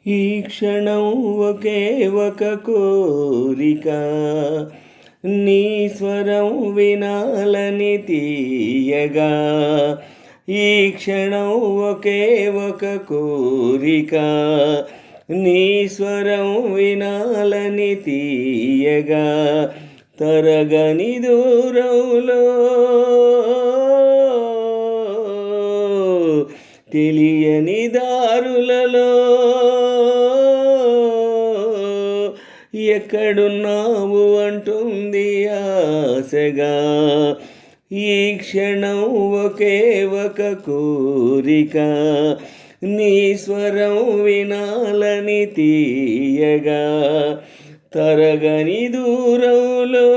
ఈ క్షణం ఒకే ఒక కోరిక, నీ స్వరం వినాలని తీయగా. ఈ క్షణం ఒకే ఒక కోరిక, నీ స్వరం వినాలని తీయగా. తరగని దూరంలో తెలియని దారులలో ఎక్కడున్నావు అంటుంది ఆశగా. ఈ క్షణం ఒకే ఒక కోరిక, నీ స్వరం వినాలని తీయగా. తరగని దూరంలో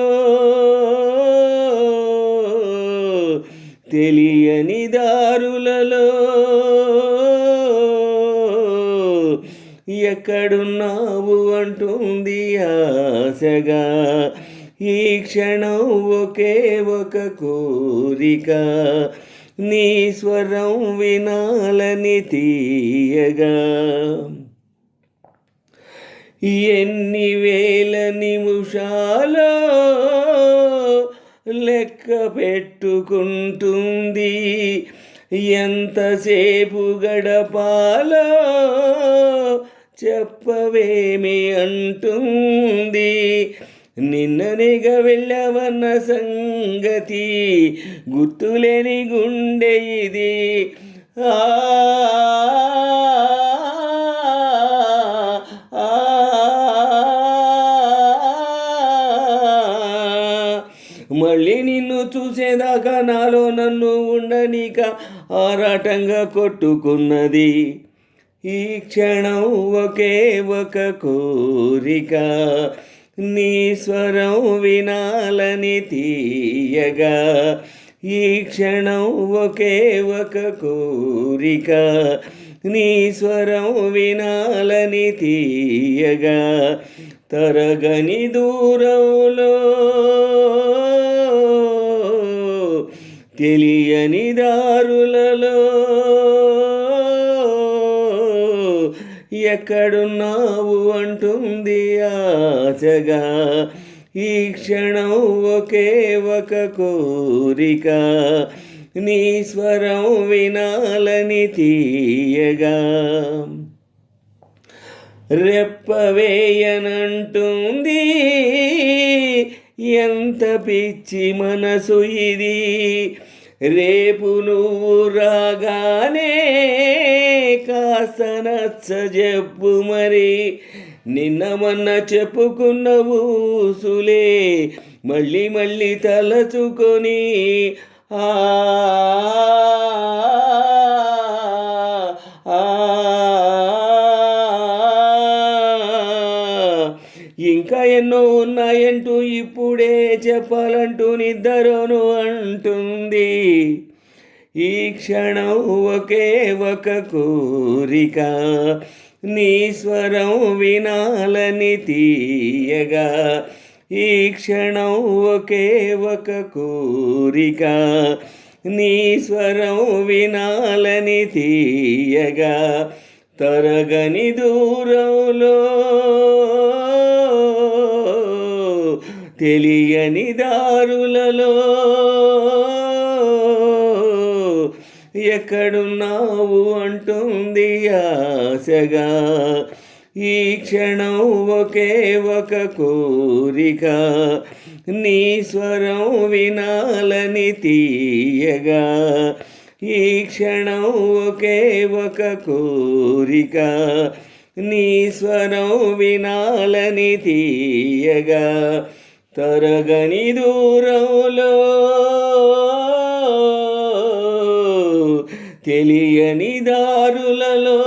తెలియని దారులలో ఎక్కడున్నావు అంటుంది ఆశగా. ఈ క్షణం ఒకే ఒక కోరిక, నీ స్వరం వినాలని తీయగా. ఎన్ని వేల నిమిషాలో లెక్క పెట్టుకుంటుంది, ఎంతసేపు గడపాలో చెప్పవేమి అంటుంది. నిన్ననేగ వెళ్ళవన్న సంగతి గుర్తులేని గుండె ఇది. మళ్ళీ నిన్ను చూసేదాకా నాలో నన్ను ఉండనీక ఆరాటంగా కొట్టుకున్నది. ఈ క్షణం ఒకే ఒక కోరిక, నీ స్వరం వినాలని తీయగా. ఈ క్షణం ఒకే ఒక కోరిక, నీ స్వరం వినాలని తీయగా. తరగని దూరంలో తెలియని దారులలో ఎక్కడున్నావు అంటుంది ఆశగా. ఈ క్షణం ఒకే ఒక కోరిక, నీ స్వరం వినాలని తీయగా. రెప్పవేయనంటుంది ఎంత పిచ్చి మనసు ఇది. రేపు నువ్వు రాగానే కాస్త నచ్చజెప్పు మరి. నిన్న మొన్న చెప్పుకున్న ఊసులే మళ్ళీ మళ్ళీ తలచుకొని ఇంకా ఎన్నో ఉన్నాయంటూ ఇప్పుడే చెప్పాలంటూ నిద్రను అంటుంది. ఈ క్షణం ఒకే ఒక కోరిక, నీ స్వరం వినాలని తీయగా. ఈ క్షణం ఒకే ఒక కోరిక, నీ స్వరం వినాలని తీయగా. తరగని దూరంలో తెలియని దారులలో ఎక్కడున్నావు అంటుంది ఆశగా. ఈ క్షణం ఒకే ఒక కోరిక, నీ స్వరం వినాలని తీయగా. ఈ క్షణం ఒకే ఒక కోరిక, నీ స్వరం వినాలని తీయగా. తరగని దూరంలో తెలియని దారులలో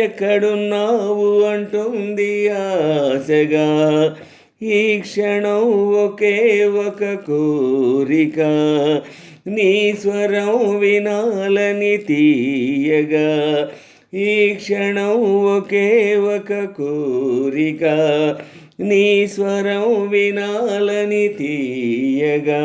ఎక్కడున్నావు అంటుంది ఆశగా. ఈ క్షణం ఒకే ఒక కోరిక, నీ స్వరం వినాలని తీయగా. ఈ క్షణం ఒకే ఒక కోరిక, నీ స్వరం వినాలని తీయగా.